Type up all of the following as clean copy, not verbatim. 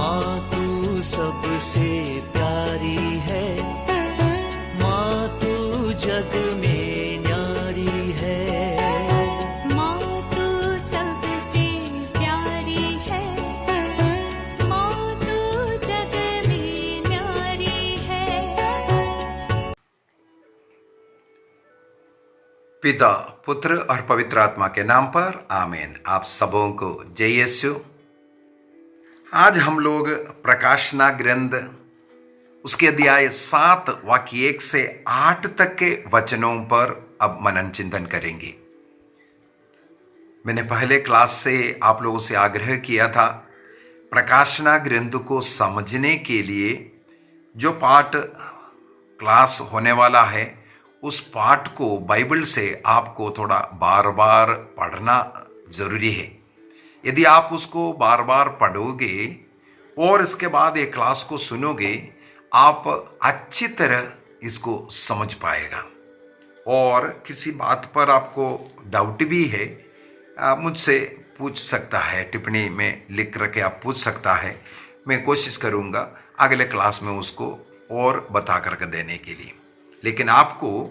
माँ तू सबसे प्यारी है, माँ तू जग में न्यारी है। माँ तू सबसे प्यारी है, माँ तू जग में न्यारी है। पिता, पुत्र और पवित्र आत्मा के नाम पर आमीन। आप सबों को जय यीशु। आज हम लोग प्रकाशना ग्रंथ उसके अध्याय 7 वाक्य 1 से 8 तक के वचनों पर अब मनन चिंतन करेंगे। मैंने पहले क्लास से आप लोगों से आग्रह किया था, प्रकाशना ग्रंथ को समझने के लिए जो पाठ क्लास होने वाला है उस पाठ को बाइबल से आपको थोड़ा बार बार पढ़ना जरूरी है। यदि आप उसको बार बार पढ़ोगे और इसके बाद एक क्लास को सुनोगे, आप अच्छी तरह इसको समझ पाएगा। और किसी बात पर आपको डाउट भी है, मुझसे पूछ सकता है, टिप्पणी में लिख करके आप पूछ सकता है। मैं कोशिश करूँगा अगले क्लास में उसको और बता करके देने के लिए। लेकिन आपको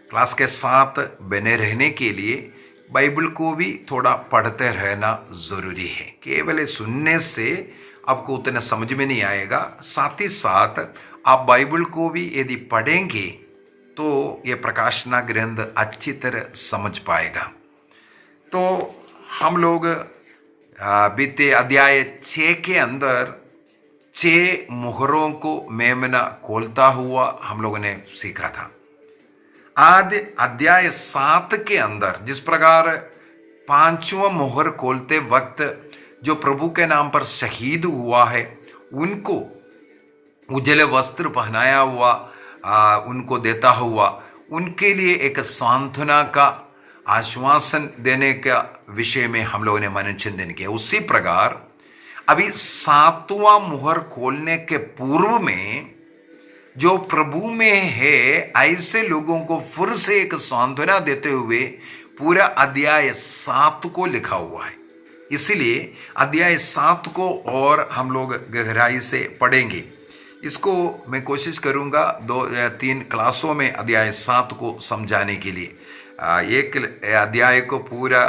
क्लास के साथ बने रहने के लिए बाइबल को भी थोड़ा पढ़ते रहना ज़रूरी है। केवल सुनने से आपको उतना समझ में नहीं आएगा, साथ ही साथ आप बाइबल को भी यदि पढ़ेंगे तो ये प्रकाशना ग्रंथ अच्छी तरह समझ पाएगा। तो हम लोग बीते अध्याय 6 के अंदर 6 मुहरों को मेमना खोलता हुआ हम लोगों ने सीखा था। आज अध्याय 7 के अंदर जिस प्रकार 5वां मुहर खोलते वक्त जो प्रभु के नाम पर शहीद हुआ है, उनको उजले वस्त्र पहनाया हुआ उनको देता हुआ उनके लिए एक सांत्वना का आश्वासन देने का विषय में हम लोगों ने मनन चिंतन किया। उसी प्रकार अभी 7वां मुहर खोलने के पूर्व में जो प्रभु में है, ऐसे लोगों को फिर से एक सांत्वना देते हुए पूरा अध्याय 7 को लिखा हुआ है। इसलिए अध्याय 7 को और हम लोग गहराई से पढ़ेंगे। इसको मैं कोशिश करूंगा 2-3 क्लासों में अध्याय 7 को समझाने के लिए। एक अध्याय को पूरा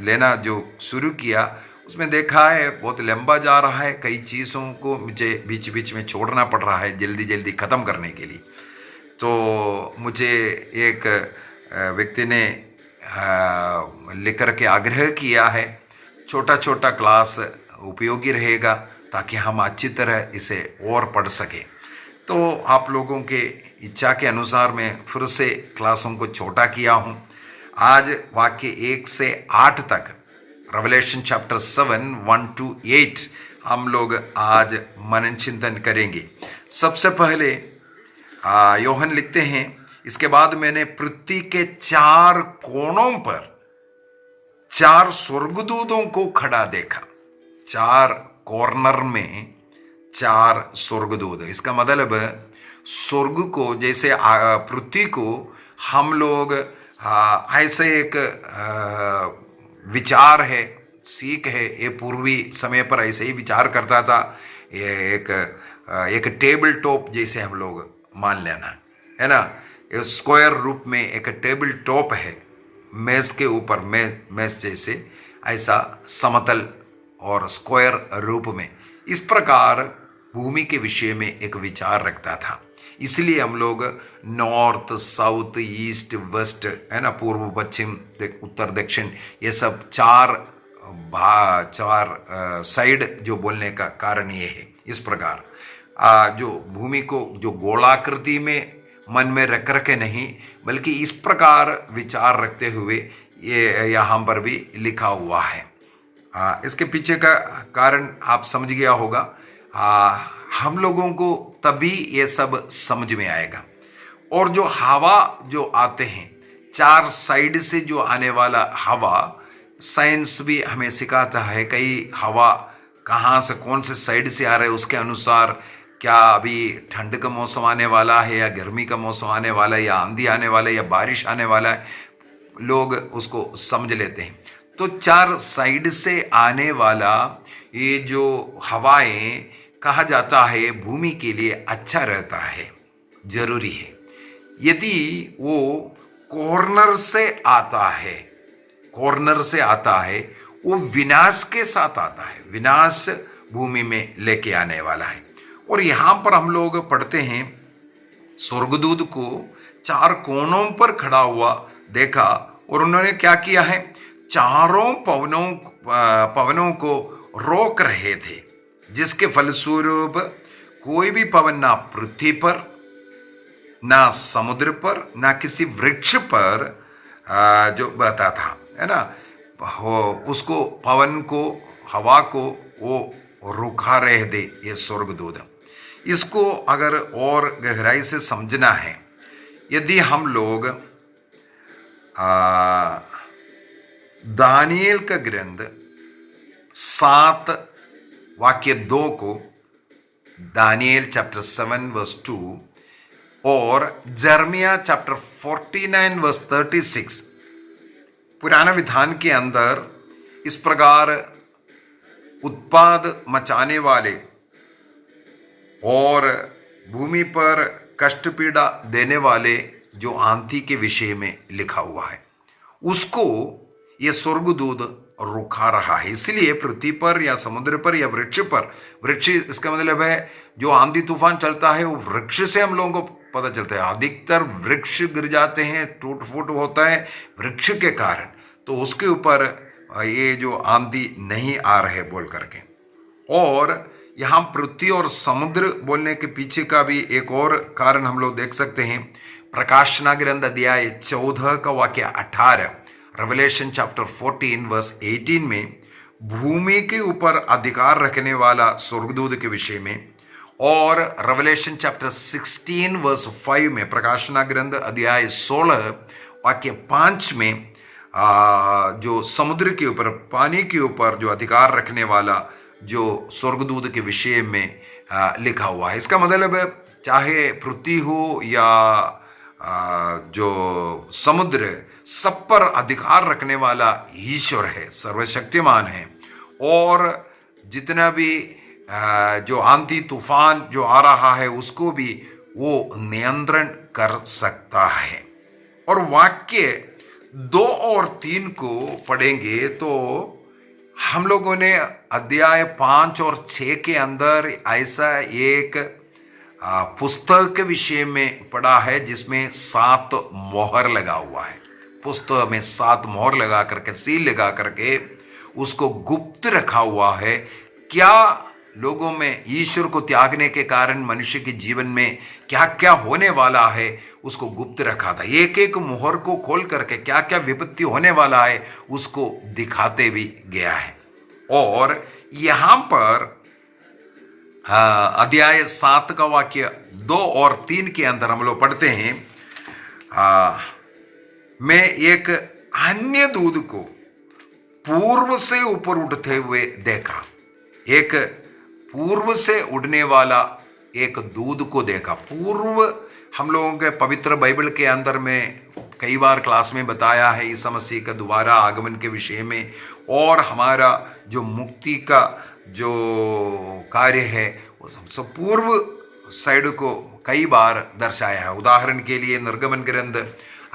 लेना जो शुरू किया, उसमें देखा है बहुत लंबा जा रहा है, कई चीज़ों को मुझे बीच बीच में छोड़ना पड़ रहा है जल्दी जल्दी ख़त्म करने के लिए। तो मुझे एक व्यक्ति ने लिख कर के आग्रह किया है, छोटा छोटा क्लास उपयोगी रहेगा ताकि हम अच्छी तरह इसे और पढ़ सकें। तो आप लोगों के इच्छा के अनुसार मैं फिर से क्लासों को छोटा किया हूँ। आज वाक्य 1 से 8 तक, रेवलेशन चैप्टर 7 1 to 8 हम लोग आज मनन चिंतन करेंगे। सबसे पहले योहन लिखते हैं, इसके बाद मैंने पृथ्वी के 4 कोनों पर 4 स्वर्गदूतों को खड़ा देखा। 4 कॉर्नर में 4 स्वर्गदूत। इसका मतलब स्वर्ग को, जैसे पृथ्वी को हम लोग ऐसे एक विचार है, सीख है, ये पूर्वी समय पर ऐसे ही विचार करता था। ये एक टेबल टॉप जैसे हम लोग मान लेना है ना, ये स्क्वायर रूप में एक टेबल टॉप है, मेज के ऊपर मेज जैसे ऐसा समतल और स्क्वायर रूप में। इस प्रकार भूमि के विषय में एक विचार रखता था। इसलिए हम लोग नॉर्थ साउथ ईस्ट वेस्ट है ना, पूर्व पश्चिम उत्तर दक्षिण, ये सब 4 साइड जो बोलने का कारण ये है। इस प्रकार जो भूमि को जो गोलाकृति में मन में रख के नहीं, बल्कि इस प्रकार विचार रखते हुए ये यहाँ पर भी लिखा हुआ है। इसके पीछे का कारण आप समझ गया होगा। हम लोगों को तभी ये सब समझ में आएगा। और जो हवा जो आते हैं 4 साइड से जो आने वाला हवा, साइंस भी हमें सिखाता है कई हवा कहाँ से कौन से साइड से आ रहे हैं, उसके अनुसार क्या अभी ठंड का मौसम आने वाला है या गर्मी का मौसम आने वाला है या आंधी आने वाला है या बारिश आने वाला है, लोग उसको समझ लेते हैं। तो चार साइड से आने वाला ये जो हवाएं कहा जाता है भूमि के लिए अच्छा रहता है, जरूरी है। यदि वो कॉर्नर से आता है, कॉर्नर से आता है, वो विनाश के साथ आता है, विनाश भूमि में लेके आने वाला है। और यहां पर हम लोग पढ़ते हैं स्वर्गदूत को चार कोनों पर खड़ा हुआ देखा और उन्होंने क्या किया है, चारों पवनों को रोक रहे थे, जिसके फलस्वरूप कोई भी पवन ना पृथ्वी पर, ना समुद्र पर, ना किसी वृक्ष पर जो बहता था, है ना, उसको पवन को, हवा को वो रुका रह दे ये स्वर्गदूत। इसको अगर और गहराई से समझना है, यदि हम लोग दानिएल का ग्रंथ 7 वाक्य 2 को, दानिएल चैप्टर 7 वर्स 2 और जर्मिया चैप्टर 49 वर्स 36 पुराना विधान के अंदर इस प्रकार उत्पाद मचाने वाले और भूमि पर कष्ट पीड़ा देने वाले जो आंधी के विषय में लिखा हुआ है, उसको ये स्वर्गदूत रुका रहा है। इसलिए पृथ्वी पर या समुद्र पर या वृक्ष पर, वृक्ष इसका मतलब है जो आंधी तूफान चलता है वो वृक्ष से हम लोगों को पता चलता है। अधिकतर वृक्ष गिर जाते हैं, टूट फूट होता है वृक्ष के कारण, तो उसके ऊपर ये जो आंधी नहीं आ रहे बोल करके। और यहाँ पृथ्वी और समुद्र बोलने के पीछे का भी एक और कारण हम लोग देख सकते हैं। प्रकाशना ग्रंथ अध्याय 14 का वाक्य 18, रेवलेशन चैप्टर 14 वर्स 18 में भूमि के ऊपर अधिकार रखने वाला स्वर्गदूत के विषय में, और रेवलेशन चैप्टर 16 वर्स 5 में, प्रकाशना ग्रंथ अध्याय 16 वाक्य 5 में जो समुद्र के ऊपर, पानी के ऊपर जो अधिकार रखने वाला जो स्वर्गदूत के विषय में लिखा हुआ है। इसका मतलब चाहे पृथ्वी हो या जो समुद्र, सब पर अधिकार रखने वाला ईश्वर है, सर्वशक्तिमान है। और जितना भी जो आंधी तूफान जो आ रहा है उसको भी वो नियंत्रण कर सकता है। और वाक्य 2 और 3 को पढ़ेंगे तो हम लोगों ने अध्याय 5 और 6 के अंदर ऐसा एक पुस्तक के विषय में पढ़ा है जिसमें 7 मोहर लगा हुआ है। पुस्तक में 7 मोहर लगा करके, सील लगा करके उसको गुप्त रखा हुआ है। क्या लोगों में ईश्वर को त्यागने के कारण मनुष्य के जीवन में क्या क्या होने वाला है उसको गुप्त रखा था। एक एक मोहर को खोल करके क्या क्या विपत्ति होने वाला है उसको दिखाते भी गया है। और यहां पर अध्याय 7 का वाक्य 2 और 3 के अंदर हम लोग पढ़ते हैं, मैं एक अन्य दूत को पूर्व से ऊपर उठते हुए देखा। एक पूर्व से उड़ने वाला एक दूत को देखा। पूर्व हम लोगों के पवित्र बाइबल के अंदर में कई बार क्लास में बताया है ईसा मसीह का दोबारा आगमन के विषय में, और हमारा जो मुक्ति का जो कार्य है वो सबसे पूर्व साइड को कई बार दर्शाया है। उदाहरण के लिए निर्गमन ग्रंथ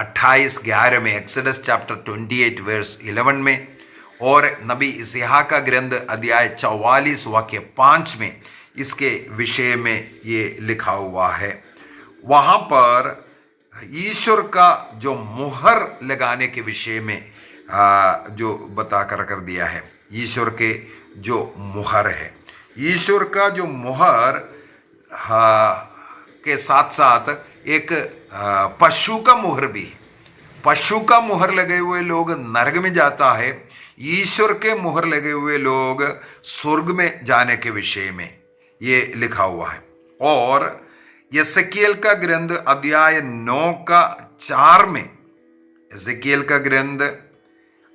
28:11 में, एक्सोडस चैप्टर 28 वर्स 11 में, और नबी इस्हाक का ग्रंथ अध्याय 44 वाक्य 5 में इसके विषय में ये लिखा हुआ है। वहां पर ईश्वर का जो मुहर लगाने के विषय में जो बता कर दिया है। ईश्वर के जो मुहर है, ईश्वर का जो मुहर के साथ साथ एक पशु का मुहर भी है। पशु का मुहर लगे हुए लोग नरक में जाता है, ईश्वर के मुहर लगे हुए लोग स्वर्ग में जाने के विषय में ये लिखा हुआ है। और यसेकिएल का ग्रंथ अध्याय 9 का 4 में, यसेकिएल का ग्रंथ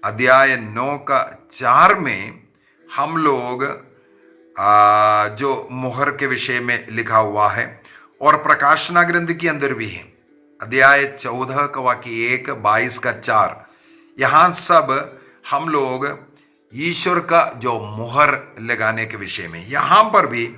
अध्याय 9 का 4 में हम लोग जो मुहर के विषय में लिखा हुआ है। और प्रकाशना ग्रंथ के अंदर भी है, अध्याय 14 का वाक्य 1, 22 का 4, यहाँ सब हम लोग ईश्वर का जो मुहर लगाने के विषय में, यहां पर भी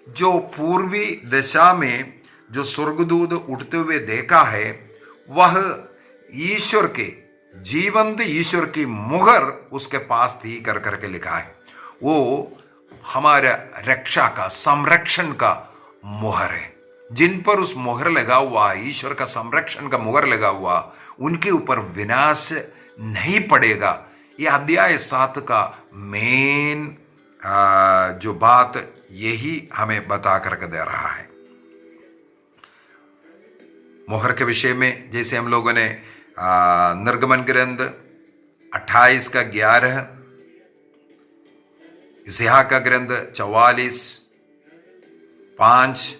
जो पूर्वी दिशा में जो स्वर्गदूत उठते हुए देखा है, वह ईश्वर के, जीवंत ईश्वर की मुहर उसके पास थी कर करके लिखा है। वो हमारा रक्षा का, संरक्षण का मुहर है। जिन पर उस मुहर लगा हुआ, ईश्वर का संरक्षण का मुहर लगा हुआ, उनके ऊपर विनाश नहीं पड़ेगा। यह अध्याय 7 का मेन जो बात यही हमें बता करके दे रहा है। मुहर के विषय में जैसे हम लोगों ने निर्गमन ग्रंथ 28 का 11, इस्हाया का ग्रंथ 44:5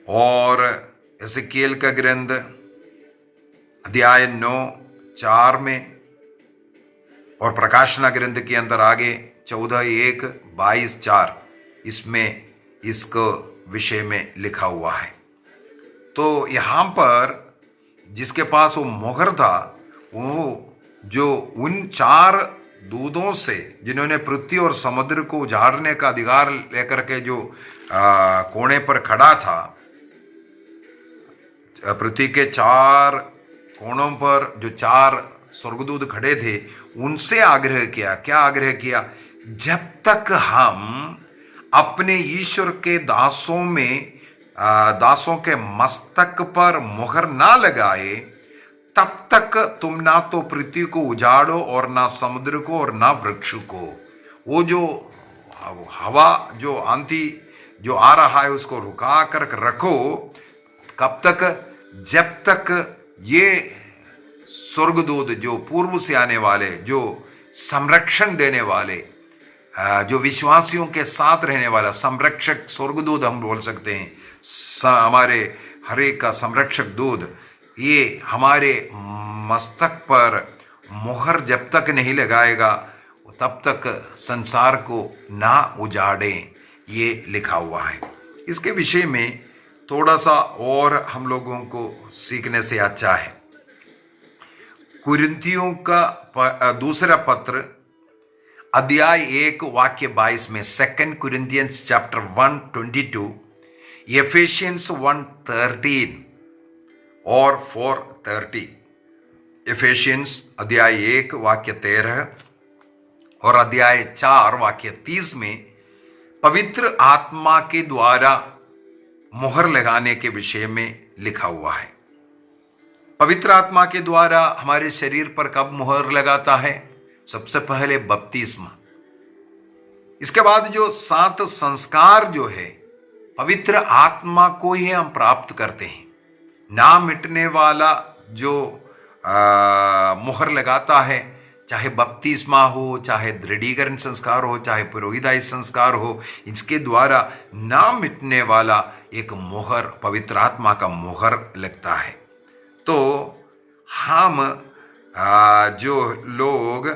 और एसेकिएल का ग्रंथ अध्याय 9:4 में और प्रकाशना ग्रंथ के अंदर आगे 14:1, 22:4 इसमें इसको विषय में लिखा हुआ है। तो यहां पर जिसके पास वो मुहर था, वो जो उन 4 दूतों से जिन्होंने पृथ्वी और समुद्र को उजाड़ने का अधिकार लेकर के जो कोने पर खड़ा था, पृथ्वी के 4 कोनों पर जो 4 स्वर्गदूत खड़े थे, उनसे आग्रह किया। क्या आग्रह किया? जब तक हम अपने ईश्वर के दासों के मस्तक पर मुहर ना लगाए, तब तक तुम ना तो पृथ्वी को उजाड़ो और ना समुद्र को और ना वृक्ष को। वो जो हवा, जो आंधी जो आ रहा है, उसको रुका कर रखो। कब तक? जब तक ये स्वर्गदूत जो पूर्व से आने वाले, जो संरक्षण देने वाले, जो विश्वासियों के साथ रहने वाला संरक्षक स्वर्गदूत हम बोल सकते हैं, हमारे हरे का संरक्षक दूत, ये हमारे मस्तक पर मुहर जब तक नहीं लगाएगा, तब तक संसार को ना उजाड़ें, ये लिखा हुआ है। इसके विषय में थोड़ा सा और हम लोगों को सीखने से अच्छा है। कुरिन्थियों का दूसरा पत्र अध्याय 1 वाक्य 22 में, 2 Corinthians chapter 1:22, एफेशियंस 1:13 और 4:30, एफेशियंस अध्याय 1 वाक्य 13 और अध्याय 4 वाक्य 30 में पवित्र आत्मा के द्वारा मुहर लगाने के विषय में लिखा हुआ है। पवित्र आत्मा के द्वारा हमारे शरीर पर कब मुहर लगाता है? सबसे पहले बपतिस्मा, इसके बाद जो 7 संस्कार जो है, पवित्र आत्मा को ही हम प्राप्त करते हैं। ना मिटने वाला जो मुहर लगाता है, चाहे बपतिस्मा हो, चाहे दृढ़ीकरण संस्कार हो, चाहे पुरोहिताई संस्कार हो, इसके द्वारा ना मिटने वाला एक मुहर, पवित्र आत्मा का मुहर लगता है। तो हम जो लोग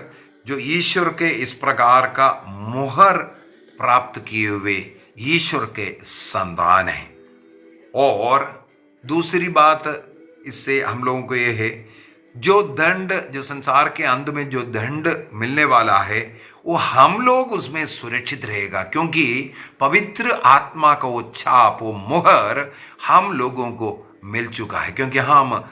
जो ईश्वर के इस प्रकार का मुहर प्राप्त किए हुए ईश्वर के संतान हैं। और दूसरी बात इससे हम लोगों को यह है, जो दंड, जो संसार के अंत में जो दंड मिलने वाला है, वो हम लोग उसमें सुरक्षित रहेगा, क्योंकि पवित्र आत्मा का वो छाप, वो मुहर हम लोगों को मिल चुका है, क्योंकि हम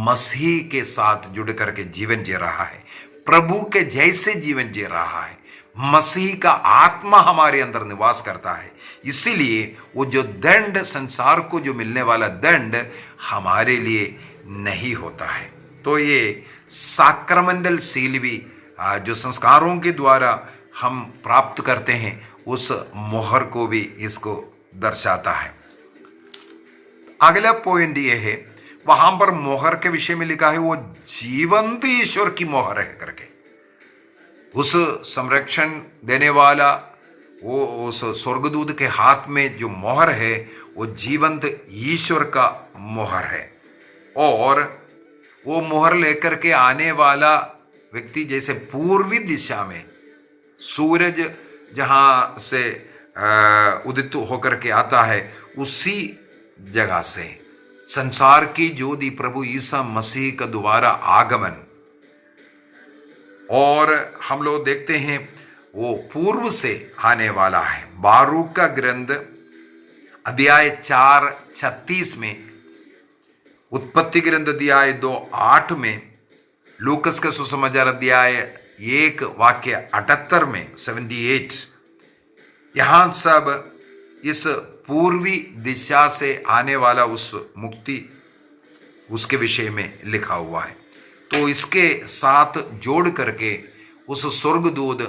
मसीह के साथ जुड़ करके जीवन जी रहा है, प्रभु के जैसे जीवन जी रहा है। मसीह का आत्मा हमारे अंदर निवास करता है, इसीलिए वो जो दंड, संसार को जो मिलने वाला दंड हमारे लिए नहीं होता है। तो ये साक्रमेंटल सील भी जो संस्कारों के द्वारा हम प्राप्त करते हैं, उस मोहर को भी इसको दर्शाता है। अगला पॉइंट ये है, वहां पर मोहर के विषय में लिखा है वो जीवंत ईश्वर की मोहर है करके। उस संरक्षण देने वाला वो उस स्वर्गदूत के हाथ में जो मोहर है, वो जीवंत ईश्वर का मोहर है। और वो मोहर लेकर के आने वाला व्यक्ति, जैसे पूर्वी दिशा में सूरज जहां से उदित होकर के आता है, उसी जगह से संसार की ज्योति प्रभु ईसा मसीह का दोबारा आगमन, और हम लोग देखते हैं वो पूर्व से आने वाला है। बारूक का ग्रंथ अध्याय 4:36 में, उत्पत्ति ग्रंथ अध्याय 2:8 में, लूकस का सुसमाचार अध्याय 1 वाक्य 78 में 78, यहां सब इस पूर्वी दिशा से आने वाला उस मुक्ति उसके विषय में लिखा हुआ है। तो इसके साथ जोड़ करके उस स्वर्गदूत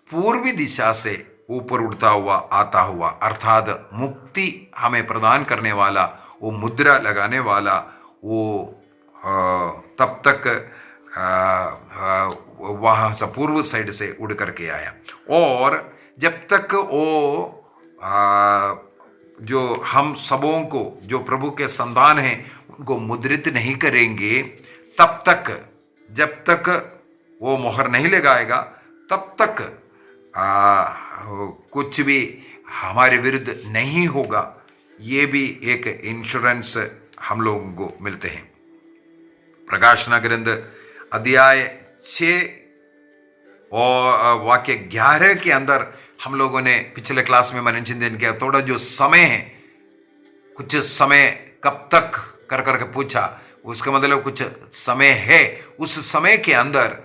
पूर्वी दिशा से ऊपर उड़ता हुआ आता हुआ, अर्थात मुक्ति हमें प्रदान करने वाला, वो मुद्रा लगाने वाला, वो तब तक वहां से पूर्व साइड से उड़ करके आया। और जब तक वो जो हम सबों को, जो प्रभु के संतान हैं, उनको मुद्रित नहीं करेंगे, तब तक, जब तक वो मोहर नहीं लगाएगा, तब तक कुछ भी हमारे विरुद्ध नहीं होगा। ये भी एक इंश्योरेंस हम लोगों को मिलते हैं। प्रकाशना ग्रंथ अध्याय 6 और वाक्य 11 के अंदर हम लोगों ने पिछले क्लास में मनन चिंतन किया। थोड़ा जो समय है, कुछ समय कब तक कर करके पूछा, उसका मतलब कुछ समय है, उस समय के अंदर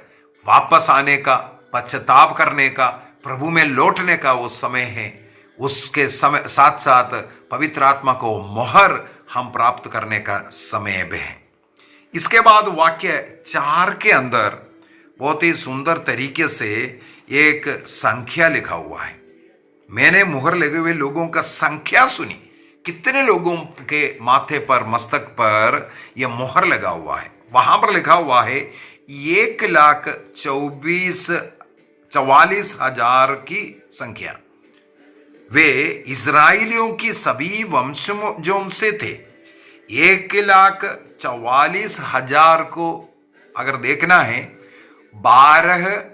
वापस आने का, पश्चाताप करने का, प्रभु में लौटने का वो समय है। उसके समय साथ साथ पवित्र आत्मा को मोहर हम प्राप्त करने का समय भी है। इसके बाद वाक्य 4 के अंदर बहुत ही सुंदर तरीके से एक संख्या लिखा हुआ है। मैंने मुहर लगे हुए लोगों का संख्या सुनी। कितने लोगों के माथे पर, मस्तक पर यह मोहर लगा हुआ है? वहां पर लिखा हुआ है 1,44,000 की संख्या। वे इजराइलियों की सभी वंशजों से थे। 1,44,000 को अगर देखना है, 12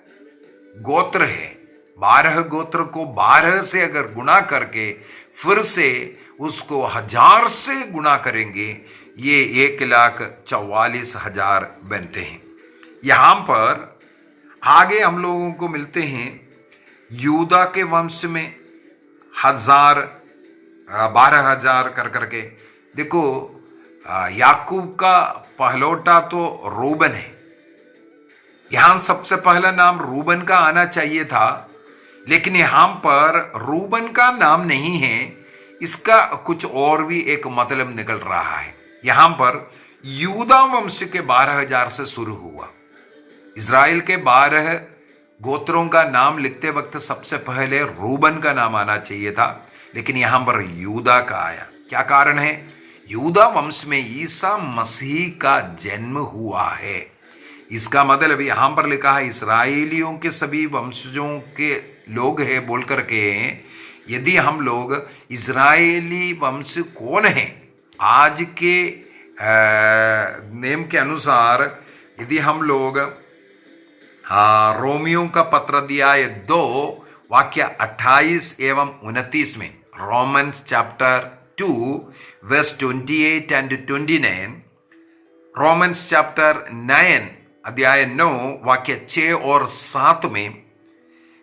गोत्र है। 12 गोत्र को 12 से अगर गुणा करके फिर से उसको 1000 से गुणा करेंगे, ये 1,44,000 बनते हैं। यहां पर आगे हम लोगों को मिलते हैं यूदा के वंश में 12,000 कर करके। देखो, याकूब का पहलौटा तो रूबन है। यहां सबसे पहला नाम रूबन का आना चाहिए था, लेकिन यहां पर रूबन का नाम नहीं है। इसका कुछ और भी एक मतलब निकल रहा है। यहां पर यूदा वंश के 12,000 से शुरू हुआ। इजराइल के 12 गोत्रों का नाम लिखते वक्त सबसे पहले रूबन का नाम आना चाहिए था, लेकिन यहां पर यूदा का आया। क्या कारण है? यूदा वंश में ईसा मसीह का जन्म हुआ है। इसका मतलब यहां पर लिखा है इस्राएलियों के सभी वंशजों के लोग हैं बोल करके। यदि हम लोग इजरायली वंश कौन है, आज के नेम के अनुसार, यदि हम लोग रोमियो का पत्र अध्याय 2 वाक्य 28 एवं 29 में, Romans chapter 2 verse 28 and 29, Romans chapter 9 अध्याय 9 वाक्य 6 और 7 में,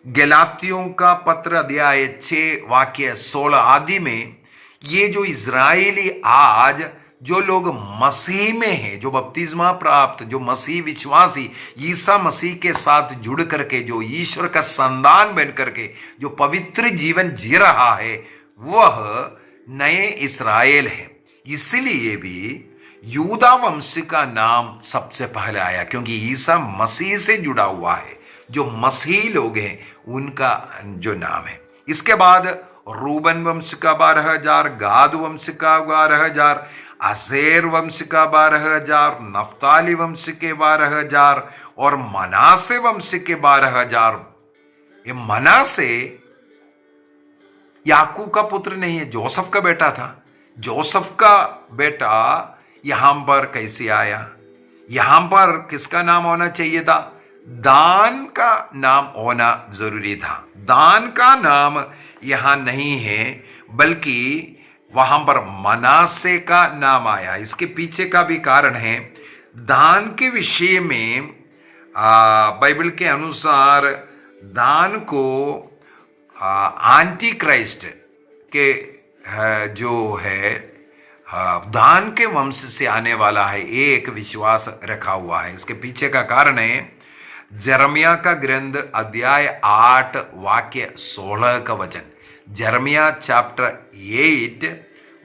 गलातियों का पत्र अध्याय 6 वाक्य 16 आदि में, ये जो इजराइली आज जो लोग मसीह में हैं, जो बपतिस्मा प्राप्त, जो मसीह विश्वासी, ईसा मसीह के साथ जुड़ करके जो ईश्वर का संतान बन करके जो पवित्र जीवन जी रहा है, वह नए इस्राएल है। इसलिए भी यूदा वंश का नाम सबसे पहले आया, क्योंकि ईसा मसीह से जुड़ा हुआ है। जो मसीही लोग हैं उनका जो नाम है। इसके बाद रूबन वंश का 12,000, गाद वंश का 12,000, आसेर वंश का 12,000, नफ्ताली वंश के 12,000 और मनासे वंश के 12,000। ये मनासे याकूब का पुत्र नहीं है, जोसेफ का बेटा था। जोसेफ का बेटा यहां पर कैसे आया? यहां पर किसका नाम होना चाहिए था? दान का नाम होना जरूरी था। दान का नाम यहां नहीं है, बल्कि वहां पर मनासे का नाम आया। इसके पीछे का भी कारण है। दान के विषय में बाइबल के अनुसार दान को एंटी क्राइस्ट के जो है दान के वंश से आने वाला है, ये एक विश्वास रखा हुआ है। इसके पीछे का कारण है जरमिया का ग्रंथ अध्याय 8 वाक्य 16 का वचन। जरमिया चैप्टर 8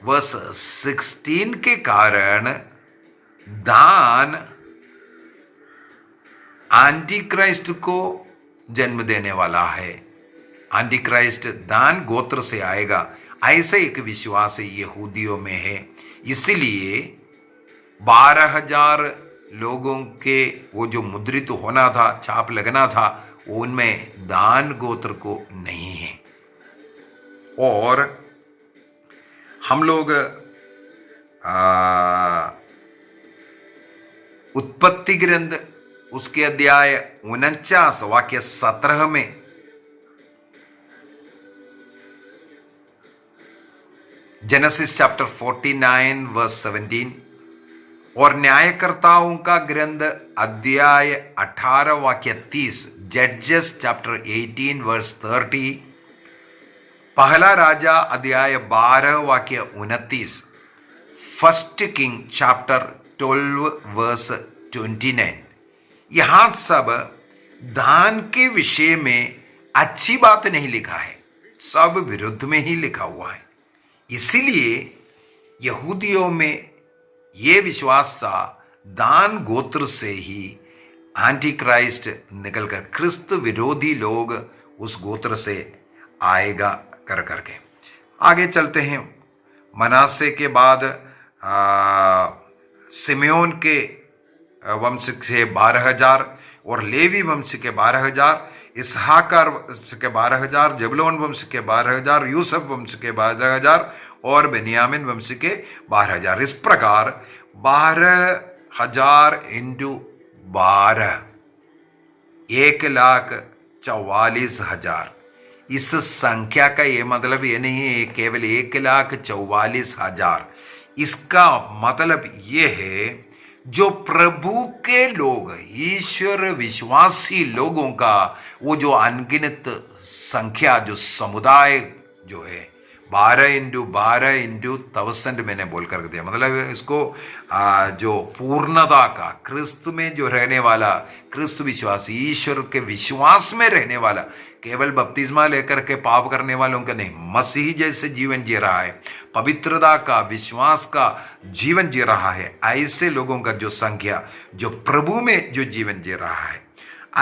वर्स 16 के कारण दान एंटी क्राइस्ट को जन्म देने वाला है। एंटी क्राइस्ट दान गोत्र से आएगा, ऐसा एक विश्वास यहूदियों में है। इसलिए 12,000 लोगों के वो जो मुद्रित होना था, छाप लगना था, उनमें दान गोत्र को नहीं है। और हम लोग उत्पत्ति ग्रंथ उसके अध्याय 49 वाक्य 17 में जेनेसिस चैप्टर 49 वर्स 17 और न्यायकर्ताओं का ग्रंथ अध्याय 18 वाक्य 30, जजेस चैप्टर 18 वर्स 30, पहला राजा अध्याय 12 वाक्य 29, फर्स्ट किंग चैप्टर 12 वर्स 29, यहां सब दान के विषय में अच्छी बात नहीं लिखा है, सब विरुद्ध में ही लिखा हुआ है। इसीलिए यहूदियों में यह विश्वास था दान गोत्र से ही एंटी क्राइस्ट निकलकर क्रिस्त विरोधी लोग उस गोत्र से आएगा कर करके। आगे चलते हैं। मनासे के बाद सिमेयोन के वंश से 12,000 और लेवी वंश के 12,000, इसहाकार वंश के 12,000, जबूलून वंश के 12,000, यूसुफ वंश के 12,000 और बेन्यामीन वंश के 12,000। इस प्रकार 12,000 इंटू 12 1,44,000। इस संख्या का ये मतलब ये नहीं है केवल 1,44,000। इसका मतलब ये है जो प्रभु के लोग, ईश्वर विश्वासी लोगों का वो जो अनगिनत संख्या, जो समुदाय जो है 12 इंटू 12 इंटू 1000 मैंने बोल कर दिया। मतलब इसको जो पूर्णता का क्रिस्त में जो रहने वाला, क्रिस्त विश्वासी, ईश्वर के विश्वास में रहने वाला, केवल बपतिस्मा लेकर के पाप करने वालों का नहीं, मसीह जैसे जीवन जी रहा है, पवित्रता का, विश्वास का जीवन जी रहा है, ऐसे लोगों का जो संख्या, जो प्रभु में जो जीवन जी रहा है,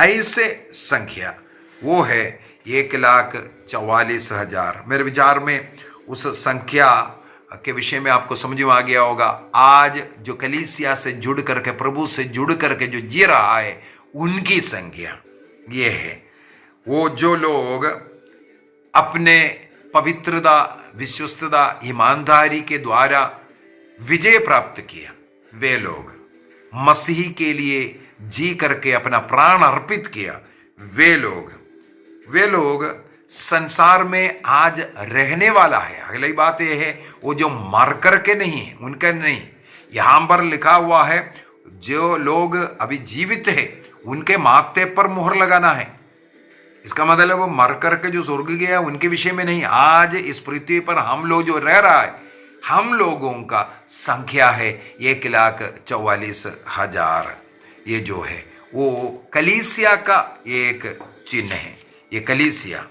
ऐसे संख्या वो है 1,44,000। मेरे विचार में उस संख्या के विषय में आपको समझ में आ गया होगा। आज जो कलीसिया से जुड़ करके, प्रभु से जुड़ करके जो जी रहा है, उनकी संख्या ये है। वो जो लोग अपने पवित्रता, विश्वस्तता, ईमानदारी के द्वारा विजय प्राप्त किया, वे लोग मसीह के लिए जी करके अपना प्राण अर्पित किया, वे लोग संसार में आज रहने वाला है। अगली बात यह है वो जो मर करके नहीं है, उनका नहीं, यहां पर लिखा हुआ है जो लोग अभी जीवित है उनके माथे पर मुहर लगाना है। इसका मतलब वो मर करके जो स्वर्ग गया उनके विषय में नहीं, आज इस पृथ्वी पर हम लोग जो रह रहा है, हम लोगों का संख्या है 1,44,000। ये जो है वो कलीसिया का एक चिन्ह है। ये कलीसिया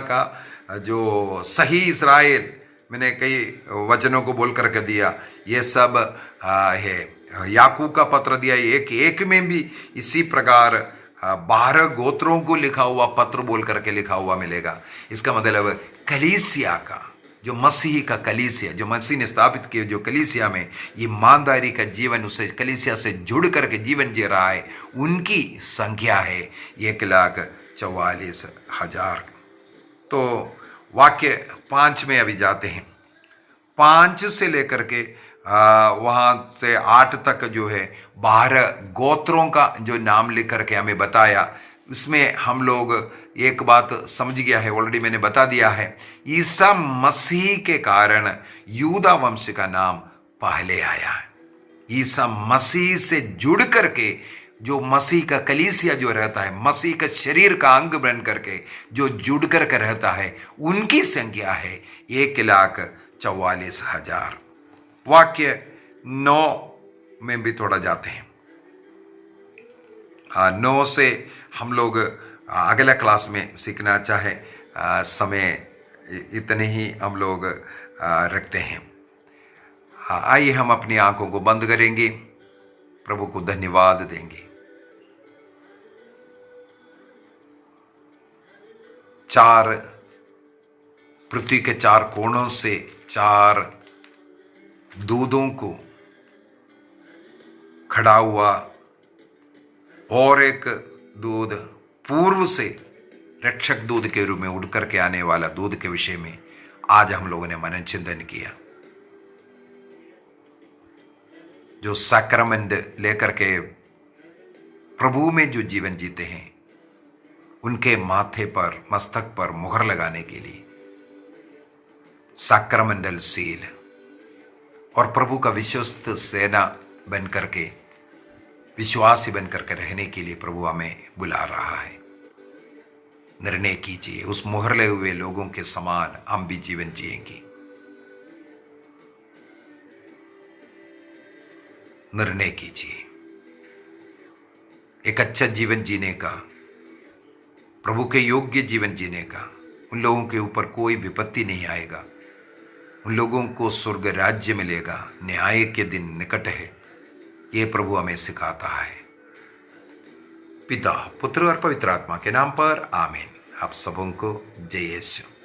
का जो सही इस्राएल, मैंने कई वचनों को बोल करके दिया, ये सब है। याकूब का पत्र दिया, एक में भी इसी प्रकार 12 गोत्रों को लिखा हुआ पत्र बोल करके लिखा हुआ मिलेगा। इसका मतलब कलीसिया का, जो मसीह का कलीसिया, जो मसीह ने स्थापित किया, जो कलीसिया में ईमानदारी का जीवन, उसे कलीसिया से जुड़ करके जीवन जी रहा है, उनकी संख्या है 1,44,000। तो वाक्य 5 में अभी जाते हैं। 5 से लेकर के वहां से 8 तक जो है 12 गोत्रों का जो नाम लिख करके हमें बताया। इसमें हम लोग एक बात समझ गया है, ऑलरेडी मैंने बता दिया है। ईसा मसीह के कारण यूदा वंश का नाम पहले आया है। ईसा मसीह से जुड़ करके जो मसीह का कलीसिया जो रहता है, मसीह का शरीर का अंग बन करके जो जुड़ करके रहता है, उनकी संख्या है 1,44,000। वाक्य 9 में भी थोड़ा जाते हैं। 9 से हम लोग अगला क्लास में सीखना चाहे, समय इतने ही हम लोग रखते हैं। आइए हम अपनी आंखों को बंद करेंगे, प्रभु को धन्यवाद देंगे। 4 पृथ्वी के 4 कोणों से 4 दूधों को खड़ा हुआ, और एक दूध पूर्व से रक्षक दूध के रूप में उड़ करके आने वाला दूध के विषय में आज हम लोगों ने मनन चिंतन किया। जो सैक्रमेंट लेकर के प्रभु में जो जीवन जीते हैं, उनके माथे पर, मस्तक पर मुहर लगाने के लिए सैक्रमेंटल सील और प्रभु का विश्वस्त सेना बन करके, विश्वासी बन करके रहने के लिए प्रभु हमें बुला रहा है। निर्णय कीजिए, उस मुहर लगे हुए लोगों के समान हम भी जीवन जिएंगे। निर्णय कीजिए एक अच्छा जीवन जीने का, प्रभु के योग्य जीवन जीने का। उन लोगों के ऊपर कोई विपत्ति नहीं आएगा, उन लोगों को स्वर्ग राज्य मिलेगा, न्याय के दिन निकट है, ये प्रभु हमें सिखाता है। पिता, पुत्र और पवित्र आत्मा के नाम पर आमीन। आप सबों को जय यीशु।